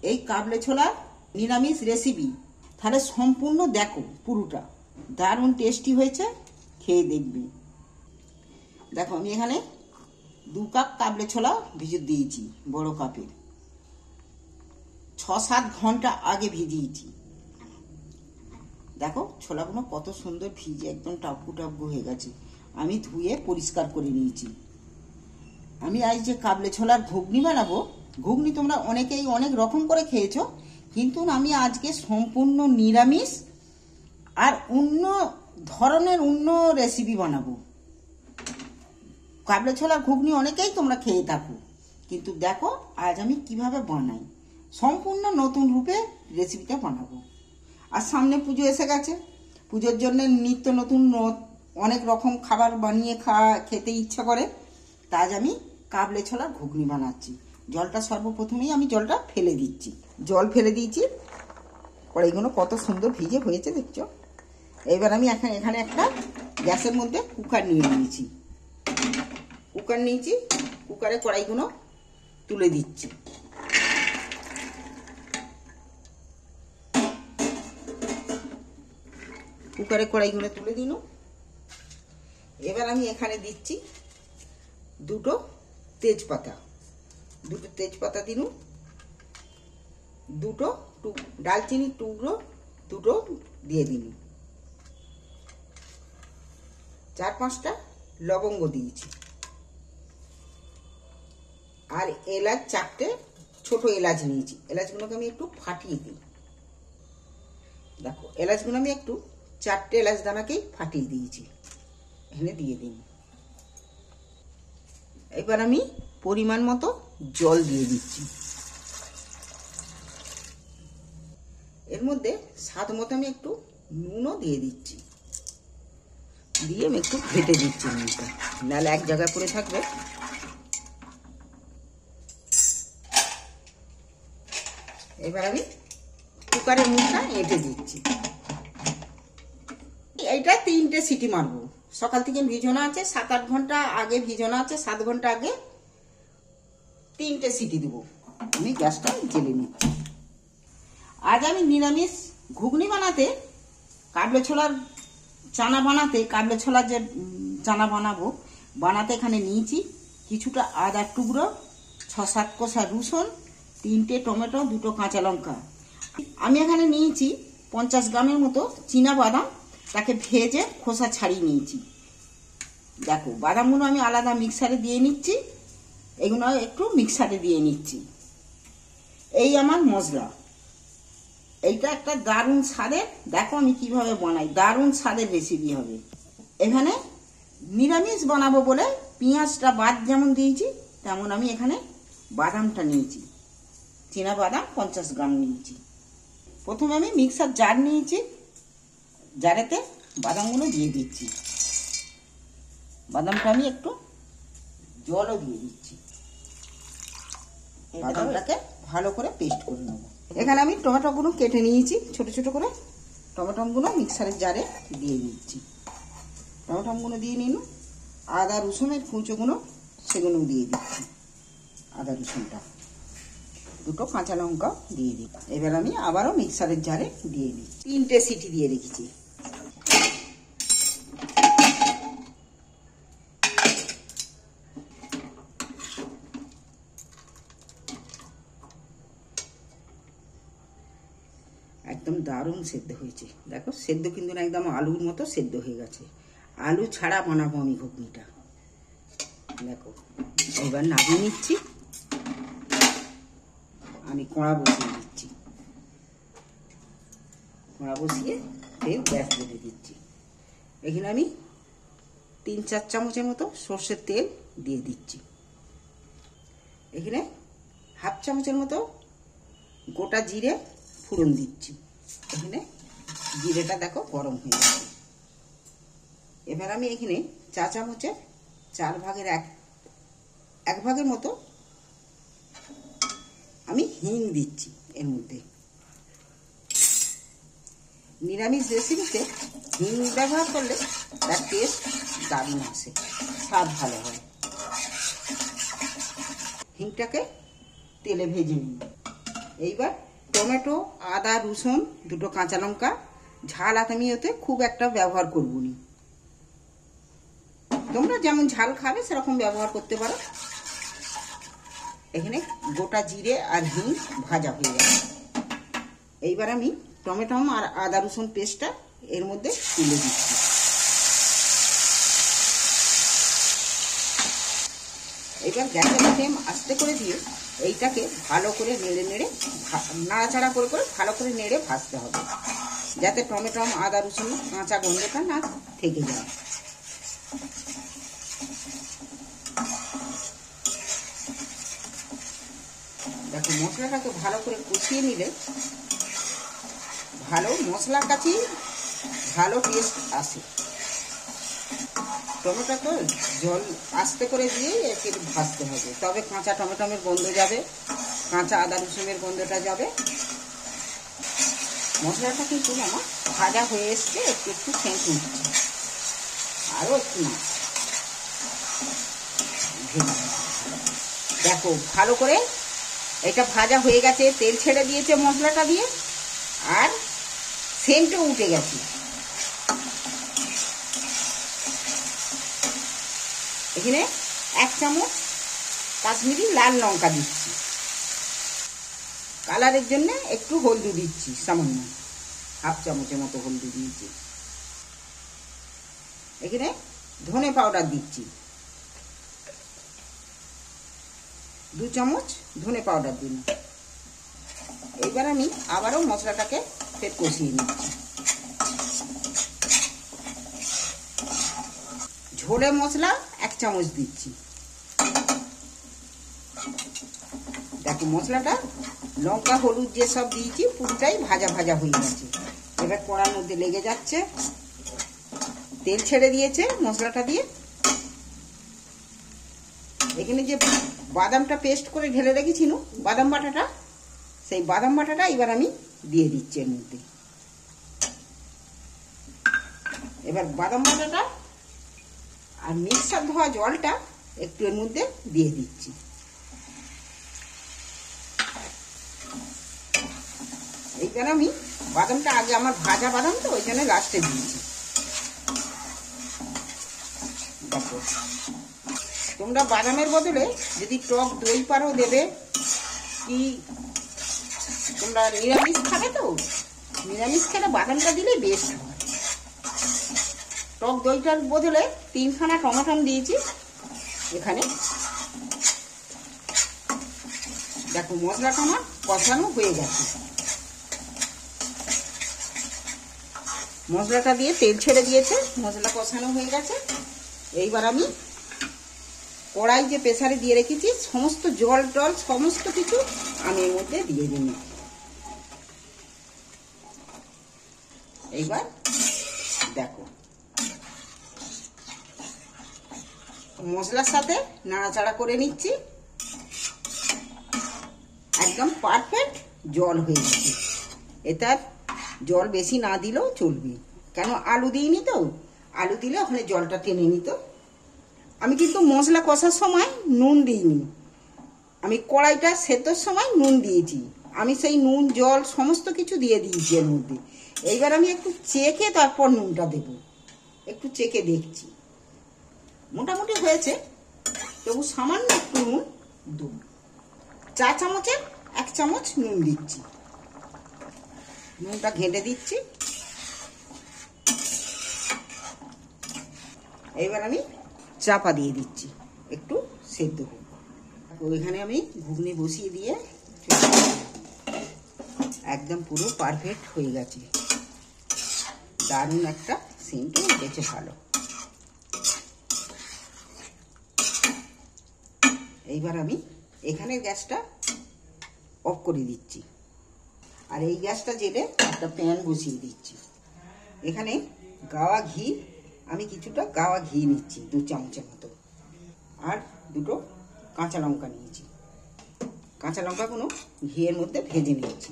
এই কাবলে ছোলার নিরামিষ রেসিপি, তাহলে সম্পূর্ণ দেখো পুরোটা, দারুণ টেস্টি হয়েছে, খেয়ে দেখবি। দেখো আমি এখানে 2 কাপ কাবলে ছোলা ভিজিয়ে দিয়েছি, বড় কাপের। 6-7 ঘন্টা আগে ভিজিয়েছি। দেখো ছোলাগুলো কত সুন্দর ভিজে একদম টাপকু টাপকু হয়ে গেছে। আমি ধুয়ে পরিষ্কার করে নিয়েছি। আমি আজ যে কাবলে ছোলার ঘুগনি বানাবো, ঘুগনি তোমরা অনেকেই অনেক রকম করে খেয়েছো, কিন্তু আমি আজকে সম্পূর্ণ নিরামিষ আর অন্য ধরনের অন্য রেসিপি বানাবো। কাবলে ছোলার ঘুগনি অনেকেই তোমরা খেয়ে থাকো, কিন্তু দেখো আজ আমি কিভাবে বানাই, সম্পূর্ণ নতুন রূপে রেসিপিটা বানাবো। আর সামনে পুজো এসে গেছে, পুজোর জন্য নিত্য নতুন অনেক রকম খাবার বানিয়ে খেতে ইচ্ছা করে। তা আজ আমি কাবলে ছোলার ঘুগনি বানাচ্ছি। জলটা সর্বপ্রথমেই আমি জলটা ফেলে দিচ্ছি। জল ফেলে দিয়েছি, কড়াইগুলো কত সুন্দর ভিজে হয়েছে দেখছো। এবার আমি এখানে একটা গ্যাসের মধ্যে কুকার নিয়ে নিয়েছি। কুকারে কড়াইগুলো তুলে দিচ্ছি। কুকারে কড়াইগুলো তুলে দিন। এবার আমি এখানে দিচ্ছি 2 তেজপাতা দিন, 2 ডালচিনির টুকরো 2 দিয়ে দিন, 4-5টা লবঙ্গ দিয়েছি, আর এলাচ 4টে ছোট এলাচ নিয়েছি। এলাচগুলোকে আমি একটু ফাটিয়ে দিই। দেখো এলাচগুলো আমি একটু 4টে এলাচ দানাকেই ফাটিয়ে দিয়েছি, এখানে দিয়ে দিন। এবার আমি পরিমাণ মতো জল দিয়ে দিচ্ছি। এর মধ্যে স্বাদ মতো আমি একটু নুনও দিয়ে দিচ্ছি, দিয়ে আমি একটু ঘেটে দিচ্ছি নুনটা, নাহলে এক জায়গায় পড়ে থাকবে। এবার আমি কুকারের মুখটা এঁটে দিচ্ছি। এইটা 3টে সিটি মারবো। সকাল থেকে ভিজানো আছে, 7-8 ঘন্টা আগে ভিজানো আছে, 7 ঘন্টা আগে 3টে সিটি দেবো। আমি গ্যাসটা জ্বেলে নিচ্ছি। আজ আমি নিরামিষ ঘুগনি বানাতে, কাবলে ছোলার চানা বানাতে, কাবলে ছোলার যে চানা বানাতে এখানে নিয়েছি কিছুটা আদার টুকরো, 6-7 কোয়া রসুন, 3টে টমেটো, 2 কাঁচা লঙ্কা। আমি এখানে নিয়েছি 50 গ্রামের মতো চীনা বাদাম, তাকে ভেজে খোসা ছাড়িয়ে নিয়েছি। দেখো বাদামগুলো আমি আলাদা মিক্সারে দিয়ে নিচ্ছি, এগুলো একটু মিক্সারে দিয়ে নিচ্ছি। এই আমার মশলা, এইটা একটা দারুণ স্বাদের, দেখো আমি কিভাবে বানাই, দারুণ স্বাদের রেসিপি হবে। এখানে নিরামিষ বানাবো বলে পেঁয়াজটা বাদ যেমন দিয়েছি, তেমন আমি এখানে বাদামটা নিয়েছি, চীনা বাদাম 50 গ্রাম নিয়েছি। প্রথমে আমি মিক্সার জার নিয়েছি, জারেতে বাদামগুলো দিয়ে দিচ্ছি। বাদামটা আমি একটু জলও দিয়ে দিচ্ছি, বাদামটাকে ভালো করে পেস্ট করে নেব। এখানে আমি টমেটোগুলো কেটে নিয়েছি ছোট ছোট করে, টমেটোগুলো মিক্সারের জারে দিয়ে দিচ্ছি। টমেটোগুলো দিয়ে নিন, আদা রসুনের কুঁচোগুলো সেগুলো দিয়ে দিচ্ছি, আদা রসুনটা, 2 কাঁচা লঙ্কা দিয়ে দিই। এবার আমি আবারও মিক্সারের জারে দিয়ে দিই। 3টে সিটি দিয়ে রেখেছি। একদম দারুণ সেদ্ধ হয়েছে। দেখো সেদ্ধ কিন্তু একদম আলুর মতো সেদ্ধ হয়ে গেছে। আলু ছাড়া বানাবো আমি ঘুগনিটা। দেখো এবার নামিয়ে নিচ্ছি, আমি কড়া বসিয়ে দিচ্ছি। কড়া বসিয়ে ফের গ্যাস জ্বেলে দিচ্ছি। এখানে আমি 3-4 চামচের মতো সর্ষের তেল দিয়ে দিচ্ছি। এখানে 1/2 চামচের মতো গোটা জিরে ফোড়ন দিচ্ছি। এখানে জিরেটা দেখো গরম হয়ে গেছে। এবার আমি এখানে 4 চামচের 4 ভাগের 1 ভাগের মতো আমি হিং দিচ্ছি এর মধ্যে। নিরামিষ রেসিপিতে হিং ব্যবহার করলে তার টেস্ট দারুণ আসে, স্বাদ ভালো হয়। হিংটাকে তেলে ভেজে নিই। এইবার টমেটো, আদা, রসুন, দুটো কাঁচা লঙ্কা, ঝাল আমি ওতে খুব একটা ব্যবহার করব না, তোমরা যেমন ঝাল খাবে সেরকম ব্যবহার করতে পারো। এখানে গোটা জিরে আর হিং ভাজা হয়ে গেছে। এইবার আমি টমেটো আর আদা রসুন পেস্টটা এর মধ্যে তুলে দিচ্ছি। এবার গ্যাসের ফ্লেম আস্তে করে দিয়ে এইটাকে ভালো করে নেড়ে নেড়ে নাড়াচাড়া করে করে ভালো করে নেড়ে ভাজতে হবে, যাতে টমেটো আদা রসুন কাঁচা গন্ধটা না থেকে যায়। দেখো মশলাটাকে ভালো করে কষিয়ে নিলে ভালো মশলার কাছেই ভালো টেস্ট আসে। টমেটোটা জল আস্তে করে দিয়ে একটু ভাজতে হবে, তবে কাঁচা টমেটোমের গন্ধ যাবে, কাঁচা আদা রসুনের গন্ধটা যাবে। মশলাটা কিন্তু আমার ভাজা হয়ে এসছে, একটু একটু সেন্ট উঠছে, আরও একটু না দেখো ভালো করে এটা ভাজা হয়ে গেছে, তেল ছেড়ে দিয়েছে মশলাটা দিয়ে, আর সেন্টও উঠে গেছে। এখানে 1 চামচ কাশ্মীরি লাল লঙ্কা দিচ্ছি, কালারের জন্য একটু হলদি দিচ্ছি, সামান্য 1/2 চামচের মতো হলদি দিয়েছি। এখানে ধনে পাউডার দিচ্ছি, 2 চামচ ধনে পাউডার দিন। এইবার আমি আবারও মশলাটাকে ফের কষিয়ে নিচ্ছি। ঝোলে মশলা 1 চামচ দিচ্ছি। দেখো মশলাটা লঙ্কা হলুদ যেসব দিয়েছি পুরোটাই ভাজা ভাজা হয়ে গেছে। এবার কড়ার মধ্যে লেগে যাচ্ছে, তেল ছেড়ে দিয়েছে মশলাটা দিয়ে। এখানে যে বাদামটা পেস্ট করে ঢেলে রেখেছিল, বাদাম বাটাটা, সেই বাদাম বাটাটা এবার আমি দিয়ে দিচ্ছি এর মধ্যে। এবার বাদাম বাটাটা আর মিক্সার ধোয়া জলটা একটু এর মধ্যে দিয়ে দিচ্ছি। এইবার আমি বাদামটা আগে আমার ভাজা বাদাম তো ওই জন্য লাস্টে দিয়েছি। দেখো তোমরা বাদামের বদলে যদি টক দই পারো দেবে, কি তোমরা নিরামিষ খাবে তো নিরামিষ খেলে বাদামটা দিলে বেস্ট হয়। টক দইটার বদলে 3খানা টমেটো দিয়েছি এখানে। দেখো মশলাটা আমার কষানো হয়ে গেছে, মশলাটা দিয়ে তেল ছেড়ে দিয়েছে, মশলা কষানো হয়ে গেছে। এইবার আমি কড়াই যে প্রেসারে দিয়ে রেখেছি সমস্ত জল টল সমস্ত কিছু আমি এর মধ্যে দিয়ে দিই। এইবার দেখো মশলার সাথে নাড়াচাড়া করে নিচ্ছি, একদম পারফেক্ট জল হয়ে গেছে। এটার জল বেশি না দিলেও চলবে, কেন আলু দিইনি তো, আলু দিলে ওখানে জলটা টেনে নিত। আমি কিন্তু মশলা কষার সময় নুন দিইনি, আমি কড়াইটা সেদ্ধর সময় নুন দিয়েছি, আমি সেই নুন জল সমস্ত কিছু দিয়ে দিয়েছি এর মধ্যে। এইবার আমি একটু চেখে তারপর নুনটা দেব, একটু চেখে দেখছি, মোটামুটি হয়েছে, তবু সামান্য একটু নুন দেব, 4 চামচের 1 চামচ নুন দিচ্ছি। নুনটা ঘেঁটে দিচ্ছি। এইবার আমি চাপা দিয়ে দিচ্ছি, একটু সেদ্ধ হোক। ওইখানে আমি ঘুগনি বসিয়ে দিয়ে একদম পুরো পারফেক্ট হয়ে গেছে, দারুণ একটা সেন্টও উঠেছে ভালো। এইবার আমি এখানে গ্যাসটা অফ করে দিচ্ছি, আর এই গ্যাসটা জেলে একটা প্যান বসিয়ে দিচ্ছি। এখানে গাওয়া ঘি, আমি কিছুটা গাওয়া ঘি নিচ্ছি 2 চামচের মতো, আর 2টো কাঁচা লঙ্কা নিয়েছি। কাঁচা লঙ্কাগুলো ঘিয়ের মধ্যে ভেজে নিচ্ছি।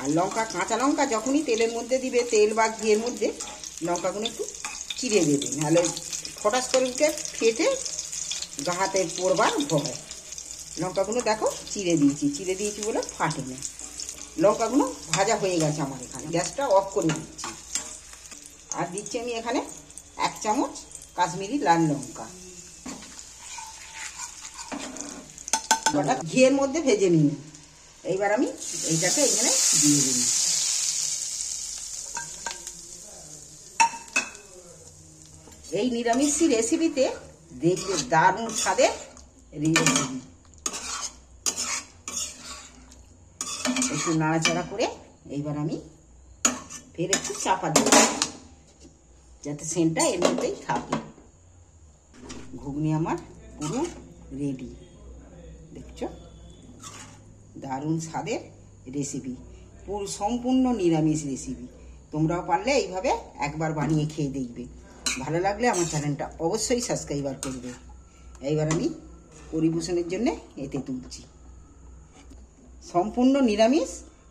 আর কাঁচা লঙ্কা যখনই তেলের মধ্যে দিবে, তেল বা ঘিয়ের মধ্যে লঙ্কাগুলো একটু চিড়ে দেবে, নাহলে ফটাস করে উঠে ফেটে গা হাতে পড়বার ভয়। লঙ্কাগুলো দেখো চিড়ে দিয়েছি বলে ফাটে না। লঙ্কাগুলো ভাজা হয়ে গেছে আমার এখানে, গ্যাসটা অফ করে দিচ্ছি। আর দিচ্ছি আমি এখানে 1 চামচ কাশ্মীরি লাল লঙ্কা, ওটা ঘিয়ের মধ্যে ভেজে নিন। এইবার আমি এইটাকে এখানে দিয়ে দিন। এই নিরামিষ রেসিপিতে দেখবে দারুণ স্বাদের রেসিপি। একটু নাড়াচাড়া করে এইবার আমি ফের একটু চাপা দেব, যাতে সেন্টটা এর মধ্যেই থাকে। ঘুগনি আমার পুরো রেডি, দেখছো? দারুণ স্বাদের রেসিপি, পুরো সম্পূর্ণ নিরামিষ রেসিপি। তোমরাও পারলে এইভাবে একবার বানিয়ে খেয়ে দেখবে। ভালো লাগলে আমার চ্যানেলটা অবশ্যই সাবস্ক্রাইবার করবে। এইবার আমি পরিবেশনের জন্য এতে তুলছি। সম্পূর্ণ নিরামিষ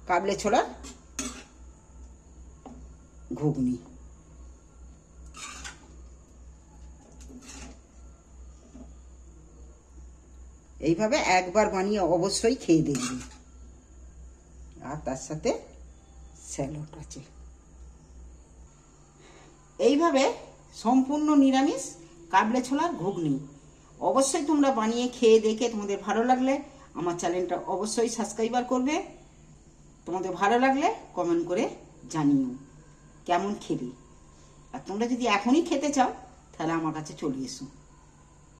কাবলে ছোলার ঘুগনি। এইভাবে একবার বানিয়ে অবশ্যই খেয়ে দেখবে। আর তার সাথে স্যালাড আছে। এইভাবে সম্পূর্ণ নিরামিষ কাবলে ছোলার ঘুগনি অবশ্যই তোমরা বানিয়ে খেয়ে দেখে তোমাদের ভালো লাগলে আমার চ্যানেলটা অবশ্যই সাবস্ক্রাইবার করবে। তোমাদের ভালো লাগলে কমেন্ট করে জানিও কেমন খেলে। আর তোমরা যদি এখনই খেতে চাও তাহলে আমার কাছে চলে এসো।